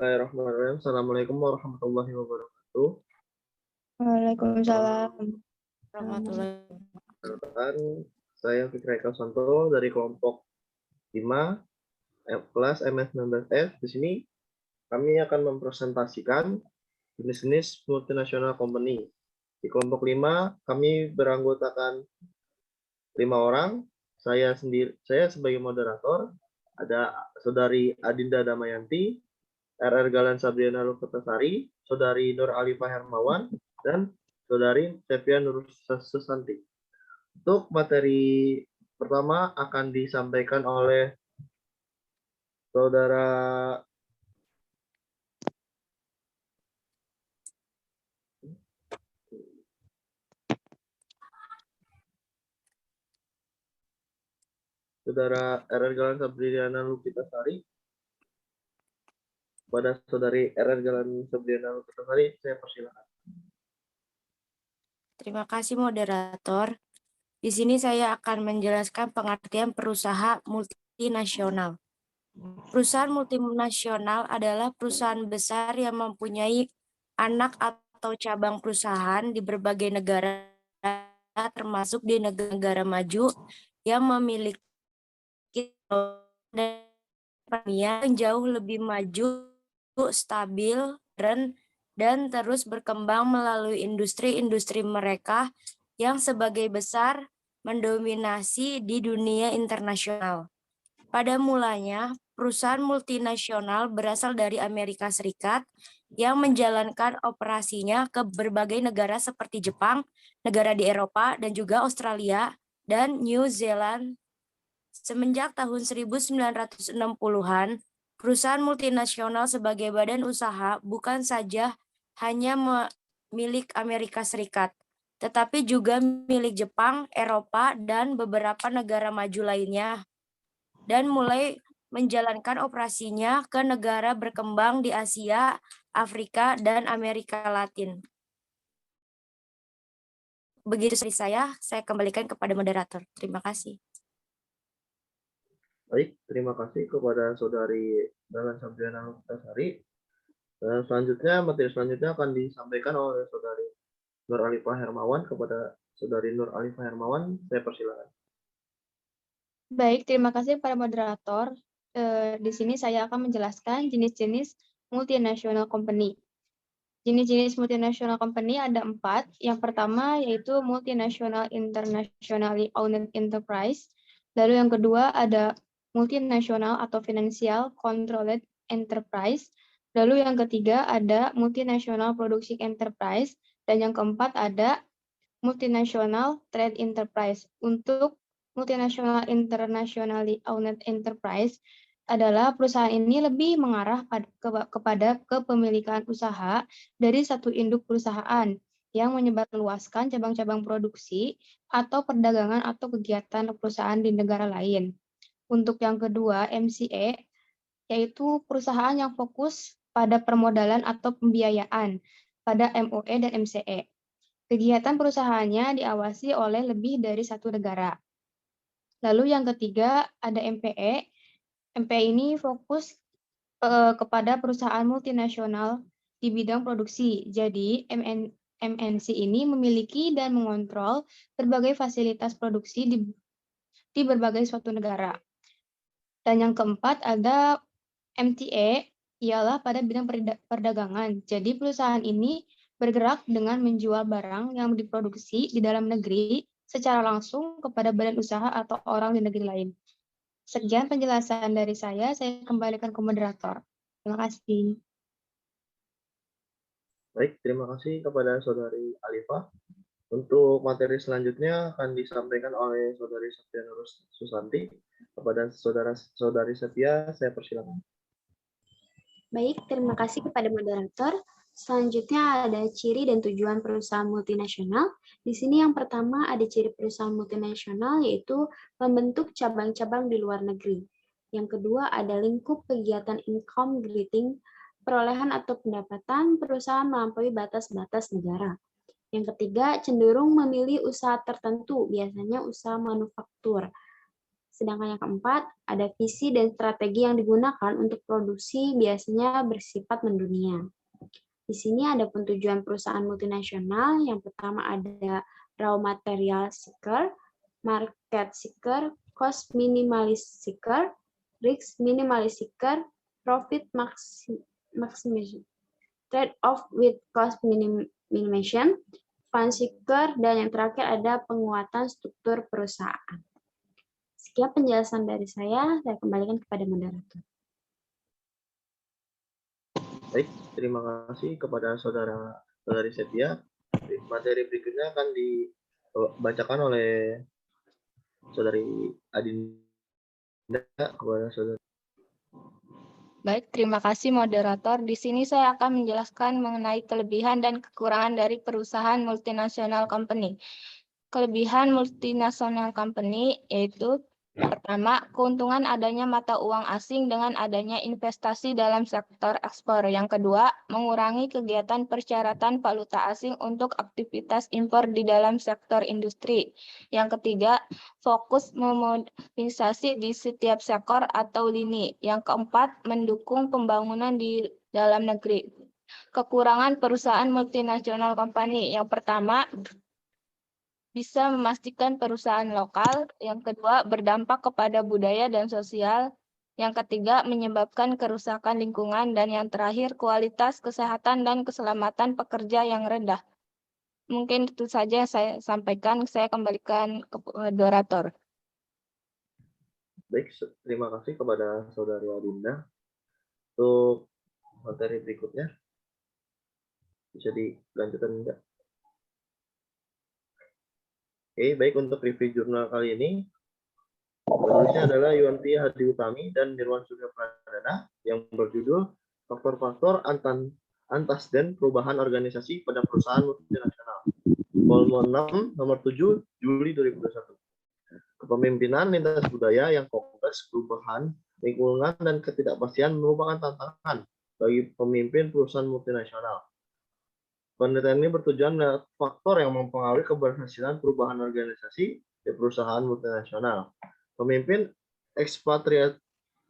Bismillahirrahmanirrahim. Assalamualaikum warahmatullahi wabarakatuh. Waalaikumsalam. Warahmatullahi Perkenalkan, saya Fikri Santo dari kelompok 5 kelas MS19F. Di sini kami akan mempresentasikan jenis-jenis multinational company. Di kelompok 5 kami beranggotakan 5 orang. Saya sebagai moderator, ada Saudari Adinda Damayanti, RR Galan Sabriana Luketasari, Saudari Nur Alifah Hermawan, dan Saudari Sepia Nur Susanti. Untuk materi pertama akan disampaikan oleh Saudara RR Galan Sabriana Luketasari. Kepada Saudari RR Galan Sabriana Luketasari, saya persilakan. Terima kasih moderator. Di sini saya akan menjelaskan pengertian perusahaan multinasional. Perusahaan multinasional adalah perusahaan besar yang mempunyai anak atau cabang perusahaan di berbagai negara, termasuk di negara maju yang memiliki yang jauh lebih maju, stabil, dan terus berkembang melalui industri-industri mereka yang sebagai besar mendominasi di dunia internasional. Pada mulanya, perusahaan multinasional berasal dari Amerika Serikat yang menjalankan operasinya ke berbagai negara seperti Jepang, negara di Eropa, dan juga Australia dan New Zealand. Semenjak tahun 1960-an, perusahaan multinasional sebagai badan usaha bukan saja hanya milik Amerika Serikat, tetapi juga milik Jepang, Eropa, dan beberapa negara maju lainnya, dan mulai menjalankan operasinya ke negara berkembang di Asia, Afrika, dan Amerika Latin. Begitu dari saya kembalikan kepada moderator. Terima kasih. Baik, terima kasih kepada Saudari Galan Sabriana Luketasari. Selanjutnya, materi selanjutnya akan disampaikan oleh Saudari Nur Alifah Hermawan. Kepada Saudari Nur Alifah Hermawan, saya persilakan. Baik, terima kasih para moderator. Di sini saya akan menjelaskan jenis-jenis multinational company. Jenis-jenis multinational company ada 4. Yang pertama yaitu multinational internationally owned enterprise. Lalu yang kedua ada multinational atau financial controlled enterprise. Lalu yang ketiga ada multinational producing enterprise. Dan yang keempat ada multinational trade enterprise. Untuk multinational internationally owned enterprise adalah perusahaan ini lebih mengarah kepada kepemilikan usaha dari satu induk perusahaan yang menyebarluaskan cabang-cabang produksi atau perdagangan atau kegiatan perusahaan di negara lain. Untuk yang kedua, MCA, yaitu perusahaan yang fokus pada permodalan atau pembiayaan pada MOE dan MCE. Kegiatan perusahaannya diawasi oleh lebih dari satu negara. Lalu yang ketiga ada MPE. MPE ini fokus kepada perusahaan multinasional di bidang produksi. Jadi MNC ini memiliki dan mengontrol berbagai fasilitas produksi di berbagai suatu negara. Dan yang keempat ada MTA, ialah pada bidang perdagangan. Jadi perusahaan ini bergerak dengan menjual barang yang diproduksi di dalam negeri secara langsung kepada badan usaha atau orang di negeri lain. Sekian penjelasan dari saya kembalikan ke moderator. Terima kasih. Baik, terima kasih kepada Saudari Alifah. Untuk materi selanjutnya akan disampaikan oleh Saudari Sepia Nur Susanti. Kepada Saudari Sepia, saya persilakan. Baik, terima kasih kepada moderator. Selanjutnya ada ciri dan tujuan perusahaan multinasional. Di sini yang pertama ada ciri perusahaan multinasional yaitu membentuk cabang-cabang di luar negeri. Yang kedua ada lingkup kegiatan income generating, perolehan atau pendapatan perusahaan melampaui batas-batas negara. Yang ketiga cenderung memilih usaha tertentu, biasanya usaha manufaktur. Sedangkan yang keempat, ada visi dan strategi yang digunakan untuk produksi biasanya bersifat mendunia. Di sini ada pun tujuan perusahaan multinasional. Yang pertama ada raw material seeker, market seeker, cost minimalist seeker, risk minimalist seeker, profit maximization, trade-off with cost minimization, fund seeker, dan yang terakhir ada penguatan struktur perusahaan. Sekian penjelasan dari saya kembalikan kepada moderator. Baik, terima kasih kepada saudari Sepia. Materi berikutnya akan dibacakan oleh saudari Adinda kepada saudari. Baik, terima kasih moderator. Di sini saya akan menjelaskan mengenai kelebihan dan kekurangan dari perusahaan multinasional company. Kelebihan multinasional company yaitu pertama, keuntungan adanya mata uang asing dengan adanya investasi dalam sektor ekspor. Yang kedua, mengurangi kegiatan persyaratan valuta asing untuk aktivitas impor di dalam sektor industri. Yang ketiga, fokus memodernisasi di setiap sektor atau lini. Yang keempat, mendukung pembangunan di dalam negeri. Kekurangan perusahaan multinasional company. Yang pertama, bisa memastikan perusahaan lokal. Yang kedua, berdampak kepada budaya dan sosial. Yang ketiga, menyebabkan kerusakan lingkungan. Dan yang terakhir, kualitas kesehatan dan keselamatan pekerja yang rendah. Mungkin itu saja saya sampaikan. Saya kembalikan ke moderator. Baik, terima kasih kepada saudari Adinda. Untuk materi berikutnya, bisa dilanjutkan enggak? Oke, baik, untuk review jurnal kali ini, penulisnya adalah Yuanti Hadi Utami dan Nirwan Surya Pradana yang berjudul Faktor-faktor antas dan perubahan organisasi pada perusahaan multinasional. Volume 6, nomor 7, Juli 2021. Kepemimpinan lintas budaya yang kompleks, perubahan, lingkungan, dan ketidakpastian merupakan tantangan bagi pemimpin perusahaan multinasional. Penelitian ini bertujuan melihat faktor yang mempengaruhi keberhasilan perubahan organisasi di perusahaan multinasional. Pemimpin ekspatriat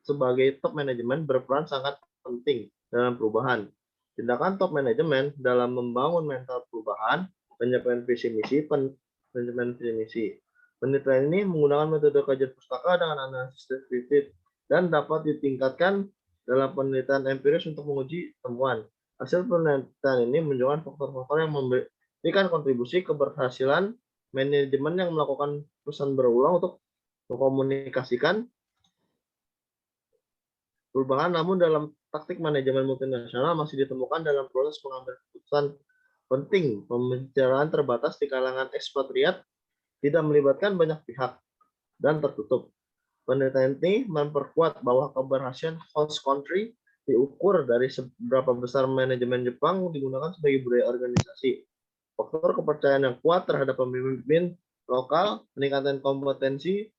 sebagai top manajemen berperan sangat penting dalam perubahan. Tindakan top manajemen dalam membangun mental perubahan, penyampaian visi misi, manajemen visi misi. Penelitian ini menggunakan metode kajian pustaka dengan analisis deskriptif dan dapat ditingkatkan dalam penelitian empiris untuk menguji temuan. Hasil penelitian ini menunjukkan faktor-faktor yang memberikan kontribusi keberhasilan manajemen yang melakukan perusahaan berulang untuk mengkomunikasikan perubahan, namun dalam taktik manajemen multinasional masih ditemukan dalam proses pengambilan keputusan penting. Pembicaraan terbatas di kalangan ekspatriat, tidak melibatkan banyak pihak, dan tertutup. Penelitian ini memperkuat bahwa keberhasilan host country diukur dari seberapa besar manajemen Jepang digunakan sebagai budaya organisasi. Faktor kepercayaan yang kuat terhadap pemimpin lokal, peningkatan kompetensi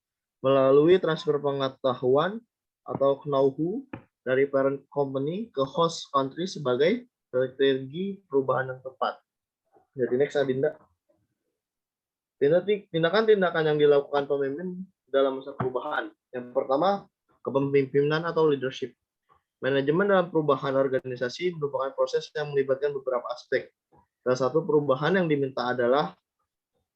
melalui transfer pengetahuan atau know-how dari parent company ke host country sebagai strategi perubahan yang tepat. Jadi next, Adinda. Tindakan-tindakan yang dilakukan pemimpin dalam masa perubahan. Yang pertama, kepemimpinan atau leadership. Manajemen dalam perubahan organisasi merupakan proses yang melibatkan beberapa aspek. Salah satu perubahan yang diminta adalah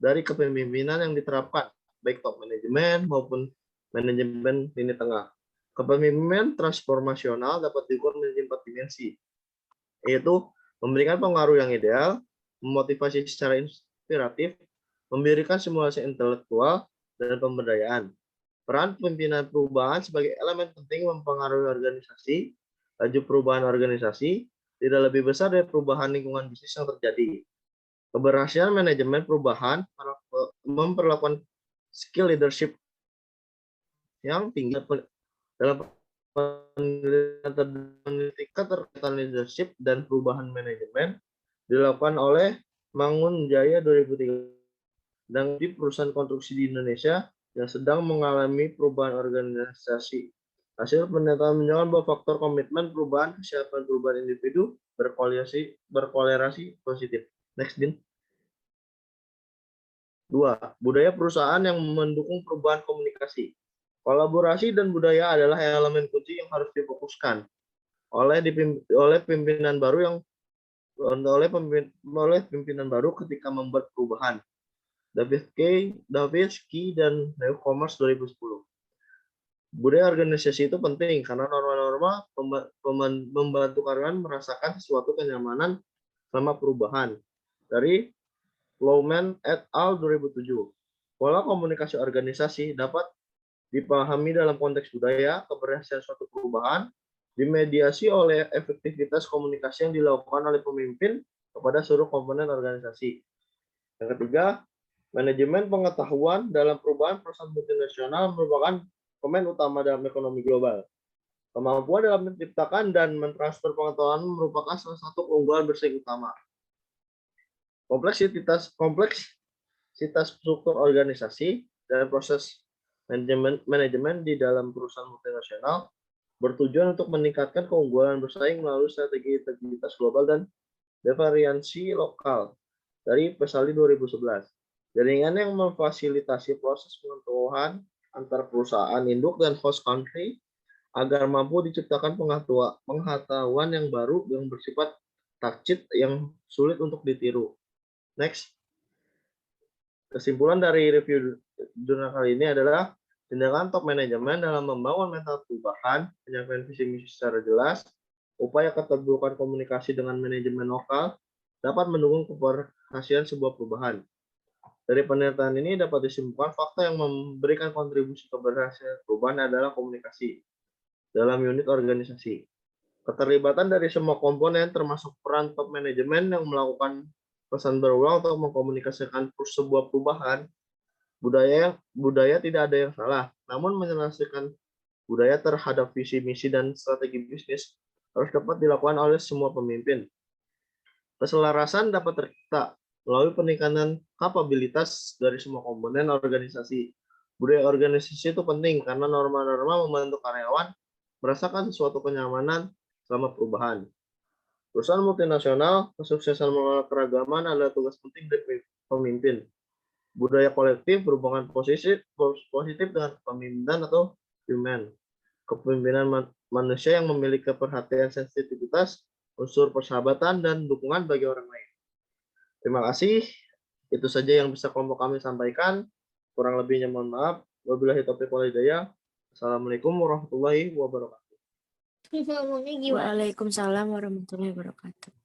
dari kepemimpinan yang diterapkan, baik top manajemen maupun manajemen lini tengah. Kepemimpinan transformasional dapat diukur menjadi 4 dimensi, yaitu memberikan pengaruh yang ideal, memotivasi secara inspiratif, memberikan simulasi intelektual, dan pemberdayaan. Peran pimpinan perubahan sebagai elemen penting mempengaruhi organisasi. Laju perubahan organisasi tidak lebih besar dari perubahan lingkungan bisnis yang terjadi. Keberhasilan manajemen perubahan memperlakukan skill leadership yang tinggi dalam penelitian leadership dan perubahan manajemen dilakukan oleh Mangun Jaya 2003 dan di perusahaan konstruksi di Indonesia yang sedang mengalami perubahan organisasi. Hasil penelitian menunjukkan bahwa faktor komitmen perubahan, kesiapan perubahan individu berkolerasi positif. Next, Din. 2. Budaya perusahaan yang mendukung perubahan komunikasi. Kolaborasi dan budaya adalah elemen kunci yang harus difokuskan oleh pimpinan baru oleh pimpinan baru ketika membuat perubahan. David Key dan Newcomers 2010. Budaya organisasi itu penting karena norma-norma membantu karyawan merasakan sesuatu kenyamanan selama perubahan. Dari Lowman et al. 2007. Pola komunikasi organisasi dapat dipahami dalam konteks budaya, keberhasilan suatu perubahan, dimediasi oleh efektivitas komunikasi yang dilakukan oleh pemimpin kepada seluruh komponen organisasi. Yang ketiga, manajemen pengetahuan dalam perubahan perusahaan multinasional merupakan pemain utama dalam ekonomi global. Kemampuan dalam menciptakan dan mentransfer pengetahuan merupakan salah satu keunggulan bersaing utama. Kompleksitas struktur organisasi dan proses manajemen di dalam perusahaan multinasional bertujuan untuk meningkatkan keunggulan bersaing melalui strategi integritas global dan devariansi lokal dari Pesali 2011. Jaringan yang memfasilitasi proses pengetahuan antar perusahaan induk dan host country agar mampu diciptakan pengetahuan yang baru yang bersifat takcit yang sulit untuk ditiru. Next. Kesimpulan dari review jurnal kali ini adalah tindakan top manajemen dalam membangun mental perubahan, penyampaian visi misi secara jelas, upaya keterbukaan komunikasi dengan manajemen lokal dapat mendukung keberhasilan sebuah perubahan. Dari penelitian ini dapat disimpulkan fakta yang memberikan kontribusi keberhasilan perubahan adalah komunikasi dalam unit organisasi. Keterlibatan dari semua komponen termasuk peran top manajemen yang melakukan pesan berulang untuk mengkomunikasikan sebuah perubahan. Budaya tidak ada yang salah, namun menyelesaikan budaya terhadap visi misi dan strategi bisnis harus dapat dilakukan oleh semua pemimpin. Keselarasan dapat tercipta melalui peningkatan kapabilitas dari semua komponen organisasi. Budaya organisasi itu penting karena norma-norma membantu karyawan merasakan suatu kenyamanan selama perubahan. Perusahaan multinasional, kesuksesan mengelola keragaman adalah tugas penting dari pemimpin. Budaya kolektif berhubungan positif dengan kepemimpinan atau human. Kepemimpinan manusia yang memiliki perhatian sensitivitas, unsur persahabatan, dan dukungan bagi orang lain. Terima kasih. Itu saja yang bisa kelompok kami sampaikan. Kurang lebihnya mohon maaf. Wabillahi taufiq wal hidayah. Assalamualaikum warahmatullahi wabarakatuh. Waalaikumsalam warahmatullahi wabarakatuh.